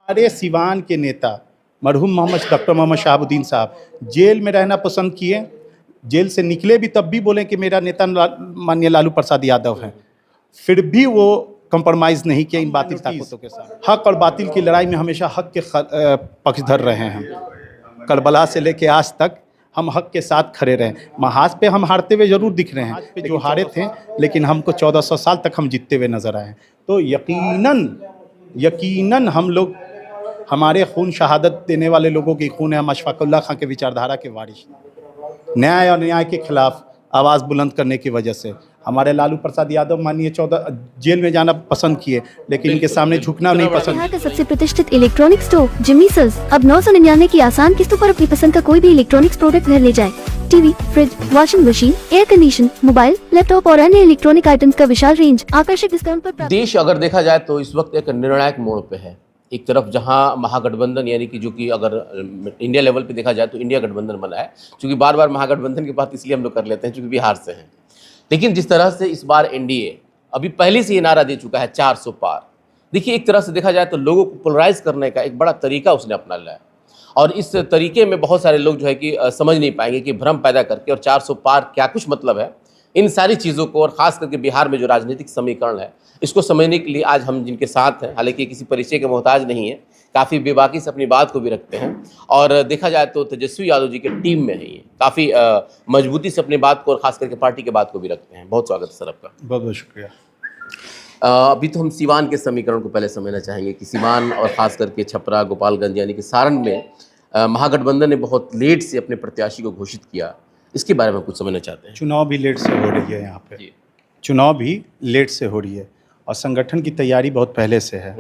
हमारे सिवान के नेता मरहूम मोहम्मद डॉक्टर मोहम्मद शहाबुद्दीन साहब जेल में रहना पसंद किए। जेल से निकले भी तब भी बोले कि मेरा नेता माननीय लालू प्रसाद यादव है, फिर भी वो कंप्रोमाइज़ नहीं किया इन बातिल ताकतों के साथ। हक और बातिल की लड़ाई में हमेशा हक के पक्षधर रहे हैं। करबला से लेके आज तक हम हक के साथ खड़े रहे। महाज पे हम हारते हुए ज़रूर दिख रहे हैं, जो हारे थे, लेकिन हमको 1400 साल तक हम जीतते हुए नजर आए। तो यकीनन हम लोग, हमारे खून शहादत देने वाले लोगों की खून है। हम अशफाकुल्लाह खां के विचारधारा के वारिस, न्याय और न्याय के खिलाफ आवाज़ बुलंद करने की वजह से हमारे लालू प्रसाद यादव माननीय 14 जेल में जाना पसंद किए, लेकिन इनके सामने झुकना नहीं पसंद। यहाँ का सबसे प्रतिष्ठित इलेक्ट्रॉनिक स्टोर जिमी सेल्स अब 999 की आसान किस्तों पर अपनी पसंद का कोई भी इलेक्ट्रॉनिक्स प्रोडक्ट घर ले जाए। TV, fridge, washing machine, air condition, mobile, laptop और अन्य इलेक्ट्रॉनिक आइटम्स का विशाल रेंज आकर्षक डिस्काउंट पर प्राप्त। देश अगर देखा जाए तो इस वक्त एक निर्णायक मोड़ पे है। एक तरफ जहां महागठबंधन यानी कि जो कि अगर इंडिया लेवल पे देखा जाए तो इंडिया गठबंधन बना है, क्योंकि बार बार महागठबंधन की बात इसलिए हम लोग कर लेते हैं क्योंकि बिहार से हैं। लेकिन जिस तरह से इस बार एनडीए अभी पहले से ये नारा दे चुका है 400 पार। देखिए, एक तरह से देखा जाए तो लोगों को पोलराइज करने का एक बड़ा तरीका उसने अपना लिया है, और इस तरीके में बहुत सारे लोग जो है कि समझ नहीं पाएंगे कि भ्रम पैदा करके और 400 पार क्या कुछ मतलब है। इन सारी चीज़ों को, और ख़ास करके बिहार में जो राजनीतिक समीकरण है, इसको समझने के लिए आज हम जिनके साथ हैं, हालांकि किसी परिचय के मोहताज नहीं है, काफ़ी बेबाकी से अपनी बात को भी रखते हैं, और देखा जाए तो तेजस्वी यादव जी के टीम में है, ये काफ़ी मजबूती से अपनी बात को और ख़ास करके पार्टी की बात को भी रखते हैं। बहुत स्वागत है सर आपका। बहुत बहुत शुक्रिया। अभी तो हम सीवान के समीकरण को पहले समझना चाहेंगे कि सीवान और ख़ास करके छपरा, गोपालगंज यानी कि सारण में महागठबंधन ने बहुत लेट से अपने प्रत्याशी को घोषित किया, इसके बारे में कुछ समझना चाहते हैं। चुनाव भी लेट से हो रही है यहाँ पे, चुनाव भी लेट से हो रही है, और संगठन की तैयारी बहुत पहले से है,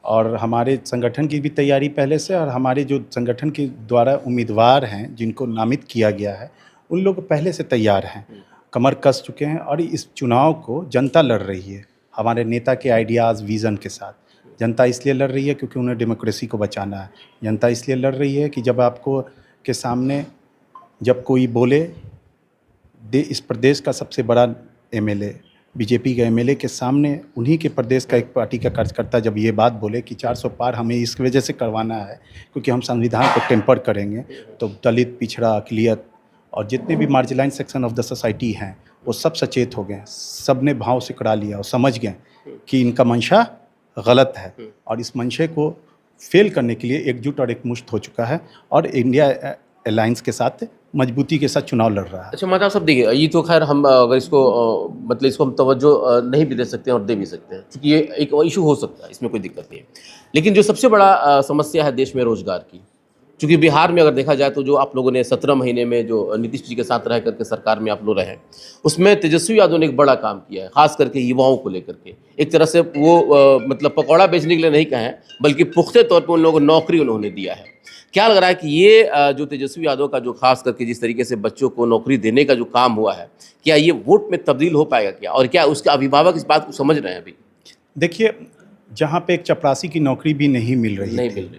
और हमारे संगठन की भी तैयारी पहले से, और हमारे जो संगठन के द्वारा उम्मीदवार हैं जिनको नामित किया गया है उन लोग पहले से तैयार हैं, कमर कस चुके हैं, और इस चुनाव को जनता लड़ रही है हमारे नेता के आइडियाज़, विज़न के साथ। जनता इसलिए लड़ रही है क्योंकि उन्हें डेमोक्रेसी को बचाना है। जनता इसलिए लड़ रही है कि जब आपको के सामने जब कोई बोले, इस प्रदेश का सबसे बड़ा एमएलए, बीजेपी के एमएलए के सामने उन्हीं के प्रदेश का एक पार्टी का कार्यकर्ता जब ये बात बोले कि 400 पार हमें इस वजह से करवाना है क्योंकि हम संविधान को टेम्पर करेंगे, तो दलित, पिछड़ा, अक़लियत और जितने भी marginalise section of the society हैं वो सब सचेत हो गए, सब ने भाव से करा लिया और समझ गए कि इनका मंशा गलत है, और इस मंशे को फेल करने के लिए एकजुट और एकमुश्त हो चुका है, और इंडिया अलायंस के साथ मजबूती के साथ चुनाव लड़ रहा है। अच्छा मतलब साहब, देखिए ये तो खैर हम अगर इसको मतलब इसको हम तवज्जो नहीं भी दे सकते हैं और दे भी सकते हैं, क्योंकि ये एक इशू हो सकता है, इसमें कोई दिक्कत नहीं है। लेकिन जो सबसे बड़ा समस्या है देश में रोजगार की, क्योंकि बिहार में अगर देखा जाए तो जो आप लोगों ने 17 महीने में जो नीतीश जी के साथ रह करके सरकार में आप लोग रहे, उसमें तेजस्वी यादव ने एक बड़ा काम किया है, खास करके युवाओं को लेकर के। एक तरह से वो मतलब पकौड़ा बेचने के लिए नहीं कहें, बल्कि पुख्ते तौर पर उन लोगों को नौकरी उन्होंने दिया है। क्या लग रहा है कि ये जो तेजस्वी यादव का जो खास करके जिस तरीके से बच्चों को नौकरी देने का जो काम हुआ है, क्या ये वोट में तब्दील हो पाएगा क्या, और क्या उसके अभिभावक इस बात को समझ रहे हैं अभी? देखिए, जहाँ पे एक चपरासी की नौकरी भी नहीं मिल रही थी,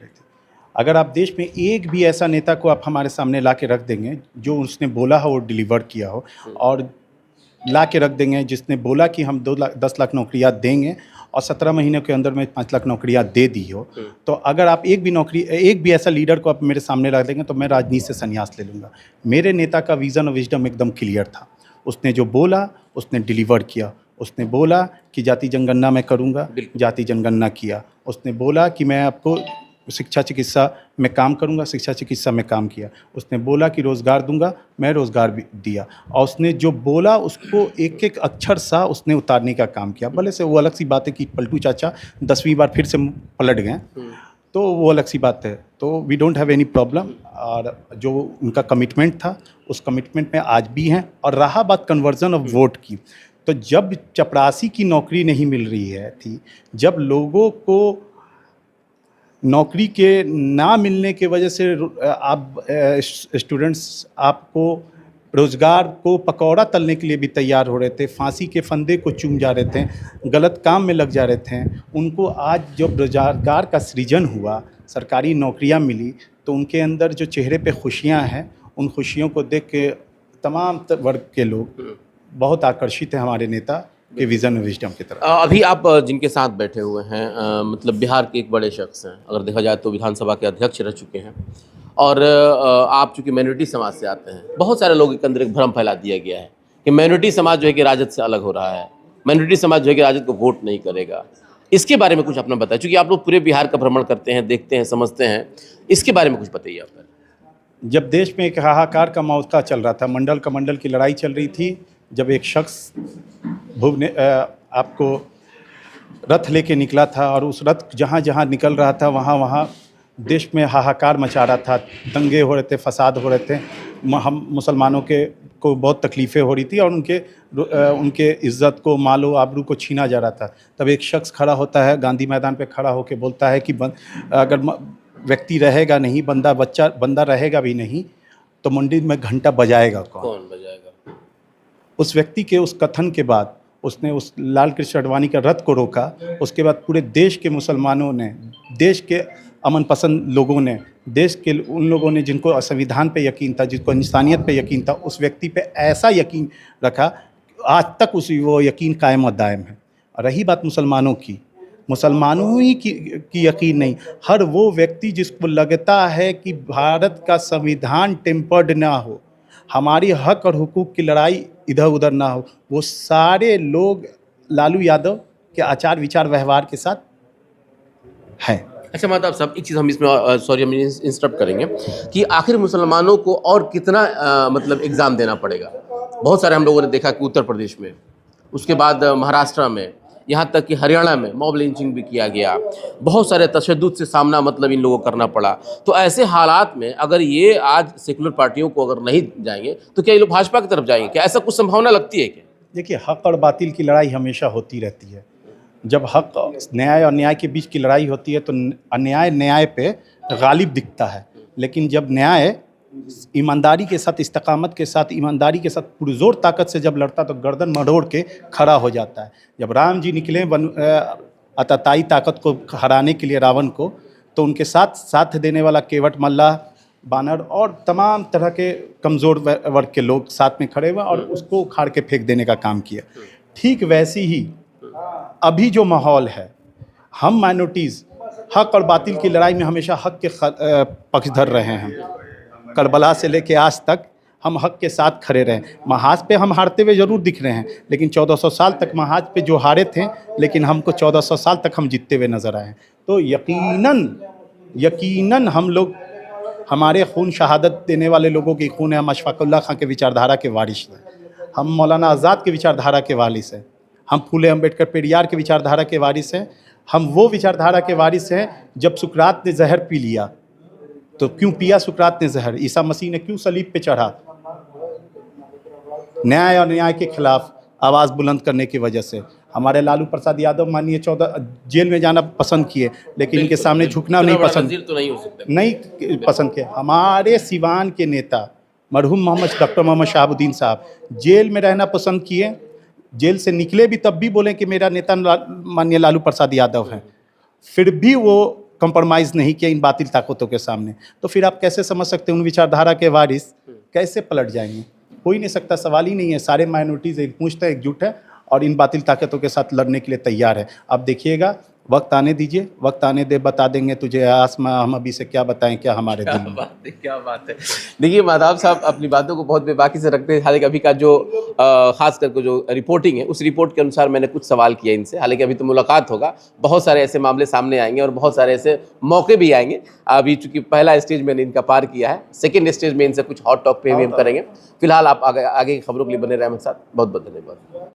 अगर आप देश में एक भी ऐसा नेता को आप हमारे सामने ला के रख देंगे जो उसने बोला हो वो डिलीवर किया हो, और ला के रख देंगे जिसने बोला कि हम 10 लाख नौकरियाँ देंगे और 17 महीने के अंदर में 5 लाख नौकरियाँ दे दी हो, तो अगर आप एक भी ऐसा लीडर को आप मेरे सामने रख देंगे तो मैं राजनीति से संन्यास ले लूँगा। मेरे नेता का विज़न और विजडम एकदम क्लियर था, उसने जो बोला उसने डिलीवर किया। उसने बोला कि जाति जनगणना मैं करूँगा, जाति जनगणना किया। उसने बोला कि मैं आपको शिक्षा चिकित्सा में काम करूंगा, शिक्षा चिकित्सा में काम किया। उसने बोला कि रोज़गार दूंगा, मैं रोज़गार भी दिया, और उसने जो बोला उसको एक एक अक्षर सा उसने उतारने का काम किया। भले से वो अलग सी बात है कि पलटू चाचा 10वीं बार फिर से पलट गए, तो वो अलग सी बात है, तो we don't have any problem. और जो उनका कमिटमेंट था उस कमिटमेंट में आज भी हैं। और रहा बात कन्वर्जन ऑफ वोट की, तो जब चपरासी की नौकरी नहीं मिल रही है थी, जब लोगों को नौकरी के ना मिलने की वजह से आप स्टूडेंट्स आपको रोज़गार को पकौड़ा तलने के लिए भी तैयार हो रहे थे, फांसी के फंदे को चूम जा रहे थे, गलत काम में लग जा रहे थे, उनको आज जब रोज़गार का सृजन हुआ, सरकारी नौकरियां मिली, तो उनके अंदर जो चेहरे पे खुशियां हैं, उन खुशियों को देख के तमाम वर्ग के लोग बहुत आकर्षित हैं हमारे नेता के विजन और विजडम की तरफ। अभी आप जिनके साथ बैठे हुए हैं मतलब बिहार के एक बड़े शख्स हैं, अगर देखा जाए तो विधानसभा के अध्यक्ष रह चुके हैं, और आप चूँकि माइनॉरिटी समाज से आते हैं, बहुत सारे लोगों के अंदर एक भ्रम फैला दिया गया है कि माइनॉरिटी समाज जो है कि राजद से अलग हो रहा है, माइनॉरिटी समाज जो है कि राजद को वोट नहीं करेगा। इसके बारे में कुछ अपना बताएं, क्योंकि आप लोग पूरे बिहार का भ्रमण करते हैं, देखते हैं, समझते हैं, इसके बारे में कुछ बताइए आप। जब देश में एक हाहाकार का मौका चल रहा था, मंडल कमंडल की लड़ाई चल रही थी, जब एक शख्स आपको रथ लेके निकला था और उस रथ जहाँ जहाँ निकल रहा था वहाँ वहाँ देश में हाहाकार मचा रहा था, दंगे हो रहे थे, फसाद हो रहे थे, हम मुसलमानों को बहुत तकलीफ़ें हो रही थी और उनके इज़्ज़त को, मालो आबरू को छीना जा रहा था। तब एक शख्स खड़ा होता है, गांधी मैदान पे खड़ा होकर बोलता है कि अगर व्यक्ति रहेगा नहीं, बंदा रहेगा भी नहीं, तो मंदिर में घंटा बजाएगा कौन बजाएगा? उस व्यक्ति के उस कथन के बाद उसने उस लाल कृष्ण आडवाणी का रथ को रोका। उसके बाद पूरे देश के मुसलमानों ने, देश के अमन पसंद लोगों ने, देश के उन लोगों ने जिनको संविधान पे यकीन था, जिनको इंसानियत पे यकीन था, उस व्यक्ति पे ऐसा यकीन रखा, आज तक वो यकीन कायम और दायम है। रही बात मुसलमानों की, मुसलमानों ही की यकीन नहीं, हर वो व्यक्ति जिसको लगता है कि भारत का संविधान टेम्पर्ड ना हो, हमारी हक और हुकूक की लड़ाई इधर उधर ना हो, वो सारे लोग लालू यादव के आचार विचार व्यवहार के साथ हैं। अच्छा माता साहब, एक चीज़ हम इसमें सॉरी हम इंटरप्ट करेंगे कि आखिर मुसलमानों को और कितना मतलब एग्ज़ाम देना पड़ेगा। बहुत सारे हम लोगों ने देखा कि उत्तर प्रदेश में, उसके बाद महाराष्ट्र में, यहाँ तक कि हरियाणा में मॉब लिंचिंग भी किया गया, बहुत सारे तशद्दुद से सामना मतलब इन लोगों को करना पड़ा। तो ऐसे हालात में अगर ये आज सेकुलर पार्टियों को अगर नहीं जाएंगे तो क्या ये लोग भाजपा की तरफ जाएंगे? क्या ऐसा कुछ संभावना लगती है क्या? देखिए, हक और बातिल की लड़ाई हमेशा होती रहती है। जब हक, न्याय और न्याय के बीच की लड़ाई होती है तो अन्याय न्याय पे गालिब दिखता है, लेकिन जब न्याय ईमानदारी के साथ, इस्तकामत के साथ, ईमानदारी के साथ पुरजोर ताकत से जब लड़ता तो गर्दन मरोड़ के खड़ा हो जाता है। जब राम जी निकले अतताई ताकत को हराने के लिए रावण को, तो उनके साथ देने वाला केवट मल्लाह, बानर और तमाम तरह के कमज़ोर वर्ग के लोग साथ में खड़े हुए और उसको उखाड़ के फेंक देने का काम किया। ठीक वैसी ही अभी जो माहौल है, हम माइनॉरिटीज़ हक और बातिल की लड़ाई में हमेशा हक के पक्षधर रहे हैं। करबला से लेके आज तक हम हक के साथ खड़े रहे। महाज पे हम हारते हुए ज़रूर दिख रहे हैं, लेकिन 1400 साल तक महाज पे जो हारे थे, लेकिन हमको 1400 साल तक हम जीतते हुए नज़र आए हैं। तो यकीनन हम लोग, हमारे खून शहादत देने वाले लोगों की खून है। हम अशफाकुल्लाह खां के विचारधारा के वारिस हैं, हम मौलाना आज़ाद के विचारधारा के वारिस हैं, हम फूले अम्बेडकर पेरियार के विचारधारा के वारिस हैं। हम वो विचारधारा के वारिस हैं जब सुकरात ने जहर पी लिया, तो क्यों पिया सुकरात ने जहर? ईसा मसीह ने क्यों सलीब पे चढ़ा? न्याय और न्याय के खिलाफ आवाज़ बुलंद करने की वजह से। हमारे लालू प्रसाद यादव माननीय 14 जेल में जाना पसंद किए, लेकिन इनके सामने झुकना नहीं पसंद किए। हमारे सिवान के नेता मरहूम डॉक्टर मोहम्मद शहाबुद्दीन साहब जेल में रहना पसंद किए, जेल से निकले भी तब भी बोले कि मेरा नेता माननीय लालू प्रसाद यादव हैं, फिर भी वो कंप्रोमाइज़ नहीं किया इन बातिल ताकतों के सामने। तो फिर आप कैसे समझ सकते हैं उन विचारधारा के वारिस कैसे पलट जाएंगे? हो ही नहीं सकता, सवाल ही नहीं है। सारे माइनॉरिटीज़ एकमुश्त है, एकजुट है और इन बातिल ताकतों के साथ लड़ने के लिए तैयार है। अब देखिएगा, वक्त आने दीजिए, वक्त आने दे, बता देंगे तुझे आसमां, हम अभी से क्या बताएं क्या हमारे दिल में। क्या बात है। देखिए माधव साहब अपनी बातों को बहुत बेबाकी से रखते हैं। हालांकि अभी का जो खास करके जो रिपोर्टिंग है, उस रिपोर्ट के अनुसार मैंने कुछ सवाल किया इनसे। हालांकि अभी तो मुलाकात होगा, बहुत सारे ऐसे मामले सामने आएंगे और बहुत सारे ऐसे मौके भी आएंगे। अभी चूंकि पहला स्टेज मैंने इनका पार किया है, सेकेंड स्टेज में इनसे कुछ हॉट टॉक पे भी हम करेंगे। फिलहाल आप आगे की खबरों के लिए बने रहे हमारे साथ। बहुत बहुत धन्यवाद।